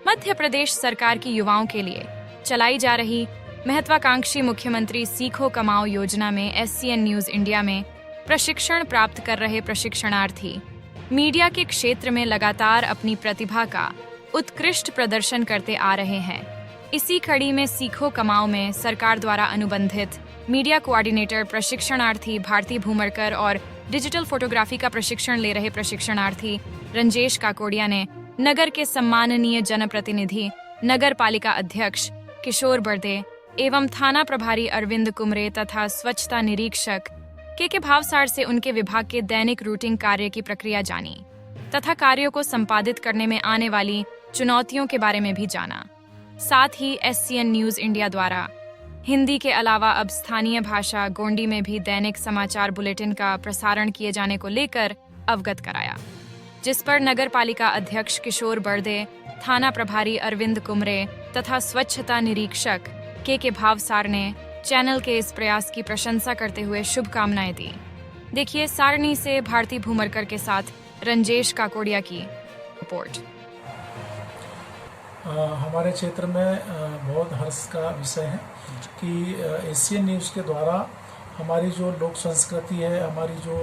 मध्य प्रदेश सरकार की युवाओं के लिए चलाई जा रही महत्वाकांक्षी मुख्यमंत्री सीखो कमाओ योजना में SCN न्यूज इंडिया में प्रशिक्षण प्राप्त कर रहे प्रशिक्षणार्थी मीडिया के क्षेत्र में लगातार अपनी प्रतिभा का उत्कृष्ट प्रदर्शन करते आ रहे हैं। इसी कड़ी में सीखो कमाओ में सरकार द्वारा अनुबंधित मीडिया कोऑर्डिनेटर प्रशिक्षणार्थी भारती भूमरकर और डिजिटल फोटोग्राफी का प्रशिक्षण ले रहे प्रशिक्षणार्थी रंजेश काकोड़िया ने नगर के सम्माननीय जनप्रतिनिधि नगर पालिका अध्यक्ष किशोर बर्दे एवं थाना प्रभारी अरविंद कुमरे तथा स्वच्छता निरीक्षक के भावसार से उनके विभाग के दैनिक रूटीन कार्य की प्रक्रिया जानी तथा कार्यों को संपादित करने में आने वाली चुनौतियों के बारे में भी जाना। साथ ही SCN न्यूज इंडिया द्वारा हिंदी के अलावा अब स्थानीय भाषा गोंडी में भी दैनिक समाचार बुलेटिन का प्रसारण किए जाने को लेकर अवगत कराया, जिस पर नगर पालिका अध्यक्ष किशोर बर्दे, थाना प्रभारी अरविंद कुमरे तथा स्वच्छता निरीक्षक के भावसार ने चैनल के इस प्रयास की प्रशंसा करते हुए शुभकामनाएं दी। देखिए सारणी से भारती भूमरकर के साथ रंजेश काकोड़िया की रिपोर्ट। हमारे क्षेत्र में बहुत हर्ष का विषय है कि SCN न्यूज़ के द्वारा हमारी जो लोक संस्कृति है, हमारी जो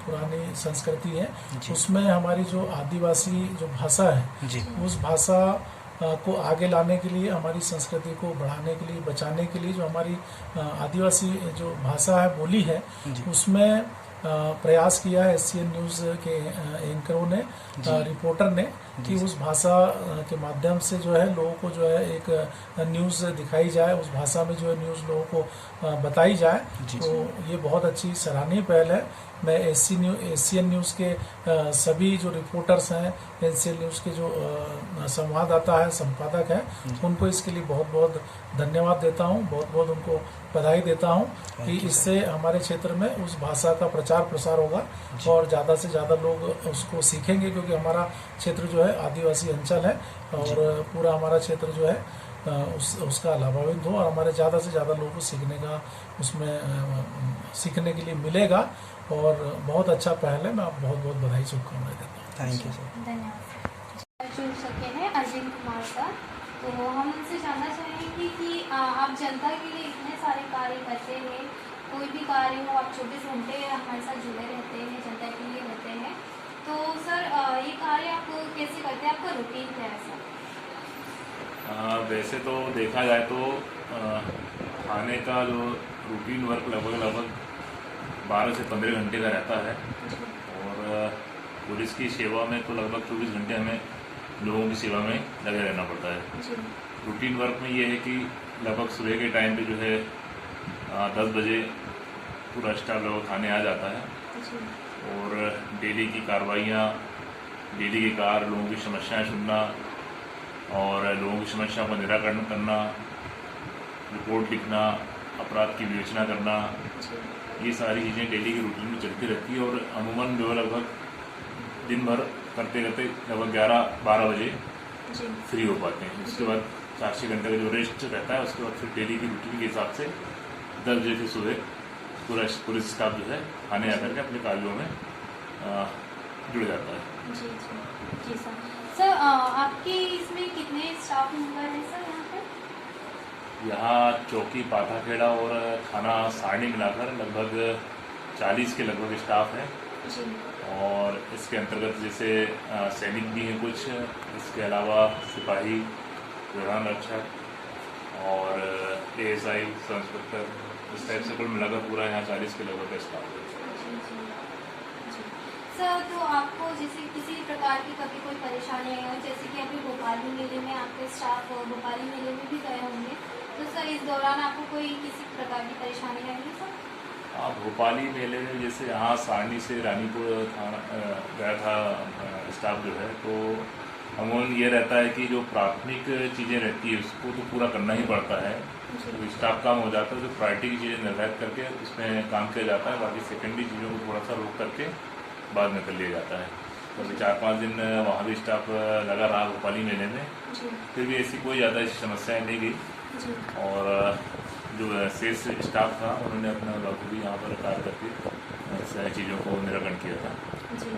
पुरानी संस्कृति है, उसमें हमारी जो आदिवासी जो भाषा है, उस भाषा को आगे लाने के लिए, हमारी संस्कृति को बढ़ाने के लिए, बचाने के लिए जो हमारी आदिवासी जो भाषा है, बोली है, उसमें प्रयास किया है SCN न्यूज़ के एंकरों ने, रिपोर्टर ने, कि उस भाषा के माध्यम से जो है लोगों को जो है एक न्यूज़ दिखाई जाए, उस भाषा में जो है न्यूज़ लोगों को बताई जाए। तो ये बहुत अच्छी सराहनीय पहल है। मैं SCN न्यूज़ के सभी जो रिपोर्टर्स हैं, SCN न्यूज़ के जो संवाददाता है, संपादक है, उनको इसके लिए बहुत बहुत धन्यवाद देता हूँ, बहुत बहुत उनको बधाई देता हूँ कि इससे हमारे क्षेत्र में उस भाषा का प्रचार प्रसार होगा और ज़्यादा से ज़्यादा लोग उसको सीखेंगे, क्योंकि हमारा क्षेत्र जो है आदिवासी अंचल है और पूरा हमारा क्षेत्र जो है उसका लाभान्वित हो और हमारे ज़्यादा से ज़्यादा लोगों को सीखने का उसमें सीखने के लिए मिलेगा और बहुत अच्छा पहल है। मैं आपको बहुत बहुत बधाई शुभकामनाएं देता हूँ। Thank you sir. धन्यवाद। जुड़ सके हैं अरविंद कुमार सर, तो हम उनसे जानना चाहेंगे कि आप जनता के लिए इतने सारे कार्य करते हैं, कोई भी कार्य हो आप 24 घंटे हमारे साथ जुड़े रहते हैं, जनता के लिए रहते हैं, तो सर ये कार्य आप कैसे करते हैं, आपका रूटीन क्या है सर? वैसे तो देखा जाए तो थाने का जो रूटीन वर्क लगभग 12 से 15 घंटे का रहता है और पुलिस की सेवा में तो लगभग 24 घंटे हमें लोगों की सेवा में लगे रहना पड़ता है। रूटीन वर्क में ये है कि लगभग सुबह के टाइम पे जो है 10 बजे पूरा स्टाफ लोग थाने आ जाता है और डेली की कार्रवाइयाँ, डेली के कार्य, लोगों की समस्याएं सुनना और लोगों की समस्या का निराकरण करना, रिपोर्ट लिखना, अपराध की विवेचना करना, ये सारी चीज़ें डेली की रूटीन में चलती रहती है और अमूमन जो है लगभग दिन भर करते करते लगभग 11-12 बजे फ्री हो पाते हैं। उसके बाद 4-6 घंटे का जो रेस्ट रहता है, उसके बाद फिर डेली की रूटीन के हिसाब से 10 बजे से सुबह पूरा पुलिस स्टाफ जो है थाने आकर के अपने कार्यों में जुड़ जाता है। जी सर। सर आपके इसमें कितने स्टाफ मेंबर हैं सर यहाँ पे? यहाँ चौकी पाथाखेड़ा और थाना सारणी मिलाकर लगभग 40 के लगभग स्टाफ है और इसके अंतर्गत जैसे सैनिक भी हैं कुछ, इसके अलावा सिपाही, प्रधान रक्षक और ASI, सब इंस्पेक्टर, इस टाइप से कुल मिलाकर पूरा यहाँ 40 के लगभग स्टाफ है। सर तो आपको जैसे किसी प्रकार की कभी कोई परेशानी आई हो, जैसे कि अभी भोपाली मेले में आपके स्टाफ भोपाली मेले में भी गए होंगे, तो सर इस दौरान आपको कोई किसी प्रकार की परेशानी आई है सर? हाँ, भोपाली मेले में जैसे यहाँ सारणी से रानीपुर थाना गया था स्टाफ जो है, तो अमूमन ये रहता है कि जो प्राथमिक चीज़ें रहती है उसको तो पूरा करना ही पड़ता है, तो स्टाफ काम हो जाता है, जो प्रायोरिटी की चीज़ें निर्धारित करके उसमें काम किया जाता है, बाकी सेकेंडरी चीज़ों को थोड़ा सा रोक करके बाद में कर लिया जाता है। तो अभी 4-5 दिन वहाँ भी स्टाफ लगा रहा भोपाली मेले में, फिर भी ऐसी कोई ज़्यादा ऐसी समस्याएं नहीं गई और जो शेष स्टाफ था उन्होंने अपना बखूबी यहाँ पर कार्य करके सारी चीज़ों को निराकरण किया था। जी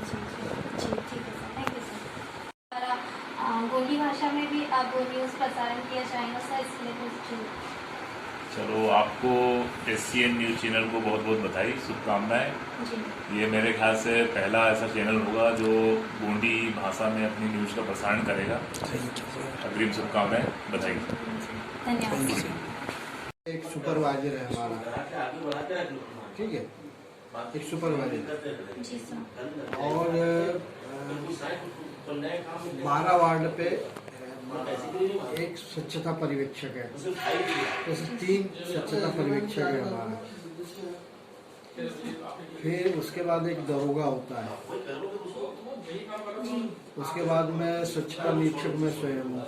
ठीक है sir, thank you sir. Gondi भाषा में भी अब न्यूज़ प्रसारण किया जाएगा सर, इसलिए कुछ चलो, आपको SCN न्यूज़ चैनल को बहुत बहुत बधाई, शुभकामनाएं। जी ये मेरे ख्याल से पहला ऐसा चैनल होगा जो गोंडी भाषा में अपनी न्यूज़ का प्रसारण करेगा। अग्रिम शुभकामनाएं, बधाई। धन्यवाद। एक सुपरवाइजर है हमारा, ठीक है, एक सुपरवाइजर जी सर। और 12 वार्ड पे एक स्वच्छता पर्यवेक्षक है, जैसे 3 स्वच्छता पर्यवेक्षक है हमारा। फिर उसके बाद एक दरोगा होता है, उसके बाद में स्वच्छता निरीक्षक में स्वयं हूँ।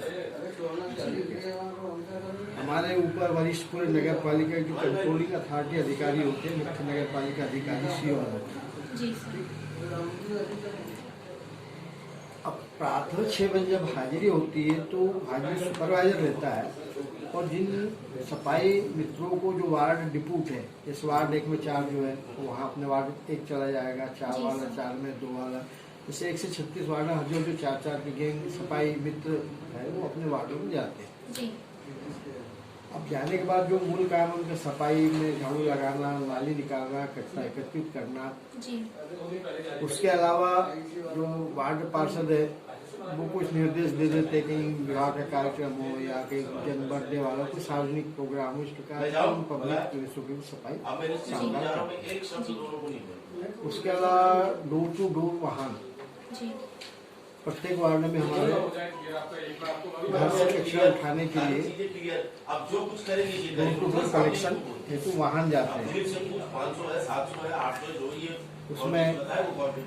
हमारे ऊपर वरिष्ठ पूरे नगर पालिका की कंट्रोलिंग अथॉरिटी अधिकारी होते हैं, मुख्य नगर पालिका अधिकारी CO होते हैं। जी सर। अब प्रातः 6 बजे जब हाजिरी होती है तो हाजिरी सुपरवाइजर रहता है, और जिन सफाई मित्रों को जो वार्ड डिप्यूट है, इस वार्ड 1 में 4 जो है तो वहाँ अपने वार्ड 1 चला जाएगा, 4 वाला 4 में 2 वाला, जैसे 1 से 36 वार्ड है, जो 4-4 की गैंग सफाई मित्र है वो अपने वार्डों में जाते हैं। जी। अब जाने के बाद जो मूल काम उनके सफाई में झाड़ू लगाना, नाली निकालना, कचरा एकत्रित करना, जी। उसके अलावा जो वार्ड पार्षद है वो कुछ निर्देश दे देते कहीं विवाह का कार्यक्रम हो या कहीं जन्म बर्थडे वाला कोई सार्वजनिक प्रोग्राम हो, इस प्रकार से पब्लिक प्लेसों की सफाई शानदार करते हैं। उसके अलावा डोर टू डोर वाहन, जी। प्रत्येक वार्ड में हमारे घर से कचरा उठाने के लिए डोर टू डोर कलेक्शन हेतु वाहन जाते हैं। उसमें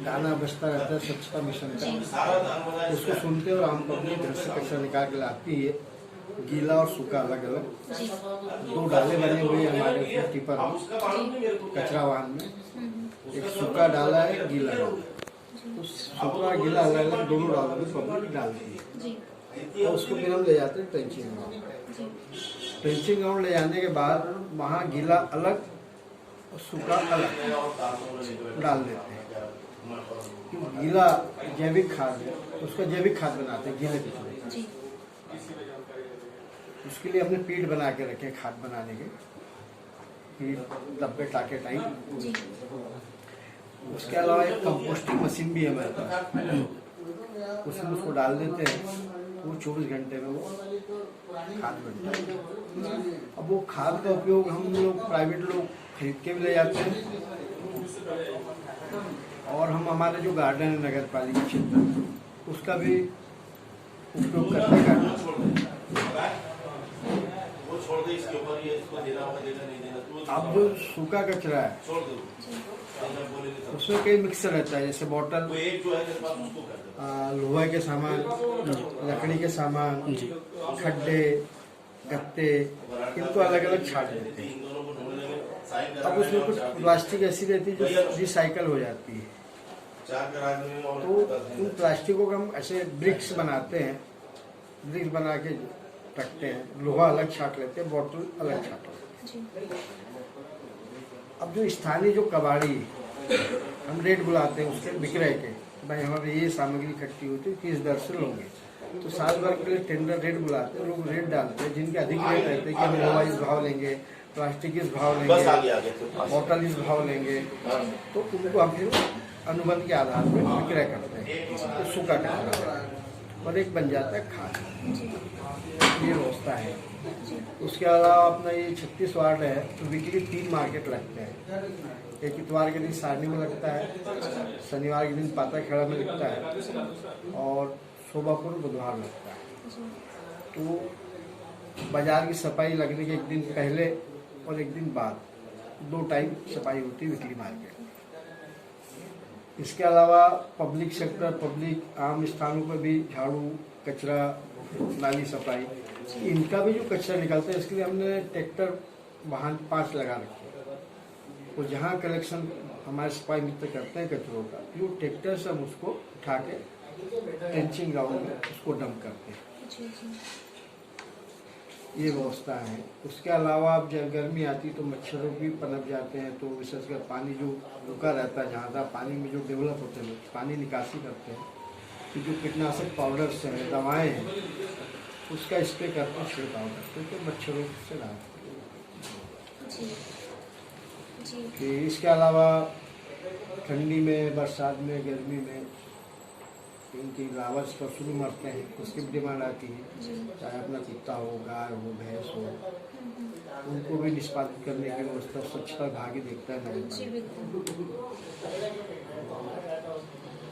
गाना बजता रहता है स्वच्छता मिशन का, उसको सुनते और आम पब्लिक घर से कचरा निकाल के लाती है, गीला और सूखा अलग अलग। 2 डाले बने हुए हैं हमारे टिपर कचरा वाहन में, एक सूखा डाला है, गीला डाला, तो सूखा गीला अलग अलग दोनों डालों में पब्लिक डालती है, और उसको फिर हम ले जाते हैं ट्रेंचिंग ग्राउंड। ट्रेंचिंग ग्राउंड ले जाने के बाद वहाँ गीला अलग और सूखा अलग डाल देते हैं। गीला जैविक खाद है, उसका जैविक खाद बनाते हैं गीले कचरे। उसके लिए हमने पीठ बना के रखे, खाद बनाने के पीठ, डब्बे टाके टाइप। उसके अलावा एक कंपोस्टिंग मशीन भी है हमारे पास, उसमें उसको डाल देते हैं, वो 24 घंटे में वो खाद बनता है। अब वो खाद का उपयोग हम लोग प्राइवेट लोग खरीद के भी ले जाते हैं, और हम हमारे जो गार्डन है नगर पालिका क्षेत्र उसका भी उपयोग करते हैं। अब जो सूखा कचरा है उसमें कई मिक्सर रहता है, जैसे बोतल, लोहे के सामान, लकड़ी के सामान, खड्डे, गत्ते, इनको अलग अलग छाट देते हैं। अब उसमें कुछ प्लास्टिक ऐसी रहती है जो रिसाइकल हो जाती है, तो उन प्लास्टिकों का हम ऐसे ब्रिक्स बनाते हैं, ब्रिक्स बना के रखते हैं, लोहा अलग छाट लेते हैं, बोतल अलग छाट लेते हैं। अब जो स्थानीय जो कबाड़ी हम रेट बुलाते हैं उसके विक्रय के, भाई हमारे ये सामग्री इकट्ठी होती है, किस दर से लोगे, तो 7 वर्ग के लिए टेंडर रेट बुलाते हैं, लोग रेट डालते हैं, जिनके अधिक रेट रहते हैं कि हम लोहा इस भाव लेंगे, प्लास्टिक इस भाव लेंगे, बोतल इस भाव लेंगे, तो उनको हम फिर अनुबंध के आधार पर विक्रय करते हैं, तो सूखा कचरा और एक बन जाता है खाद, ये व्यवस्था है। उसके अलावा अपना ये 36 वार्ड है तो वीकली 3 मार्केट लगते हैं, एक इतवार के दिन सारनी में लगता है, शनिवार के दिन पाताखेड़ा में लगता है, और शोभापुर बुधवार लगता है। तो बाजार की सफाई लगने के एक दिन पहले और एक दिन बाद 2 टाइम सफाई होती है वीकली मार्केट। इसके अलावा पब्लिक सेक्टर, पब्लिक आम स्थानों पर भी झाड़ू, कचरा, नाली सफाई, इनका भी जो कचरा निकलता है इसके लिए हमने ट्रैक्टर वाहन 5 लगा रखे हैं, और जहाँ कलेक्शन हमारे सफाई मित्र करते हैं कचरों का, जो ट्रैक्टर से हम उसको उठा के ट्रेंचिंग ग्राउंड में उसको डंप करते हैं। ये व्यवस्था है। उसके अलावा अब जब गर्मी आती है तो मच्छरों भी पनप जाते हैं, तो विशेषकर पानी जो रुका रहता है, जहाँ तक पानी में जो डेवलप होते हैं पानी निकासी करते हैं, कि जो कीटनाशक पाउडर्स हैं, दवाएं हैं, उसका स्प्रे करते हैं, छिड़काव करते हैं, तो मच्छरों से राहत जी जी कि इसके अलावा ठंडी में, बरसात में, गर्मी में इनकी लावर्स पशु भी मरते हैं, उसकी भी डिमांड आती है, जी चाहे अपना कुत्ता हो, गाय हो, भैंस हो, उनको भी निष्पादित करने की व्यवस्था स्वच्छता विभाग ही देखता है नगर जी पालिका। बिल्कुल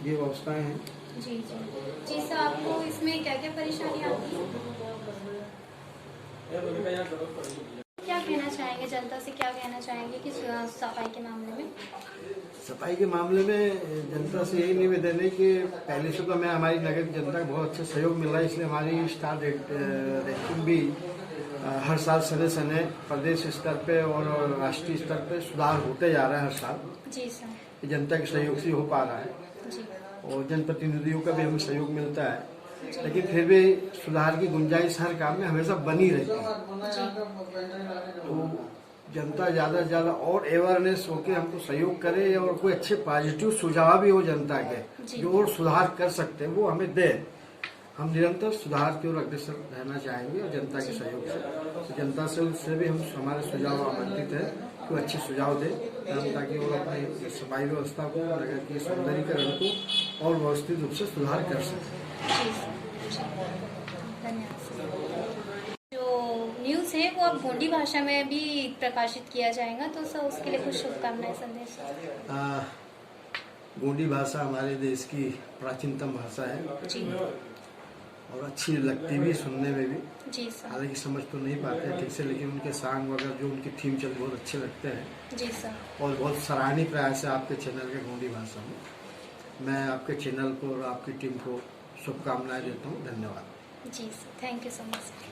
ये व्यवस्थाएं हैं। जी जी जी सर, आपको इसमें क्या क्या परेशानी आती है? क्या कहना चाहेंगे, जनता से क्या कहना चाहेंगे कि सफाई के मामले में? सफाई के मामले में जनता से यही निवेदन है कि पहले से तो हमें हमारी नगर की जनता को बहुत अच्छा सहयोग मिल रहा है, इसलिए हमारी स्टार रैंकिंग भी हर साल समय समय प्रदेश स्तर पे और राष्ट्रीय स्तर पे सुधार होते जा रहा है हर साल। जी सर। जनता के सहयोग से हो पा रहा है जी और जनप्रतिनिधियों का भी हमें सहयोग मिलता है, लेकिन फिर भी सुधार की गुंजाइश हर काम में हमेशा बनी रहती है। तो जनता ज़्यादा से ज़्यादा और अवेयरनेस होकर हमको सहयोग करे और कोई अच्छे पॉजिटिव सुझाव भी हो जनता के जो और सुधार कर सकते हैं वो हमें दे। हम निरंतर सुधार की ओर अग्रसर रहना चाहेंगे और जनता के सहयोग से, तो जनता से भी हम हमारे सुझाव आमंत्रित है कि अच्छे सुझाव दें जनता की ओर अपनी सफाई व्यवस्था को, नगर के सौंदर्यीकरण को और व्यवस्थित रूप से सुधार कर सकें। जी सर, धन्यवाद सर। जो न्यूज़ है वो अब गोंडी भाषा में भी प्रकाशित किया जाएगा, तो सर उसके लिए कुछ शुभकामनाएं संदेश? गोंडी भाषा हमारे देश की प्राचीनतम भाषा है जी और अच्छी लगती भी, सुनने में भी। जी सर। हालांकि समझ तो नहीं पाते हैं ठीक से, लेकिन उनके सॉन्ग वगैरह जो उनकी थीम चल बहुत अच्छे लगते हैं जी सर। और बहुत सराहनीय प्रयास है आपके चैनल के गोंडी भाषा में। मैं आपके चैनल को और आपकी टीम को शुभकामनाएं देता हूँ। धन्यवाद। जी sir, thank you so much sir.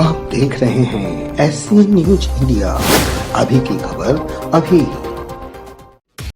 आप देख रहे हैं SCN न्यूज इंडिया। अभी की खबर अभी।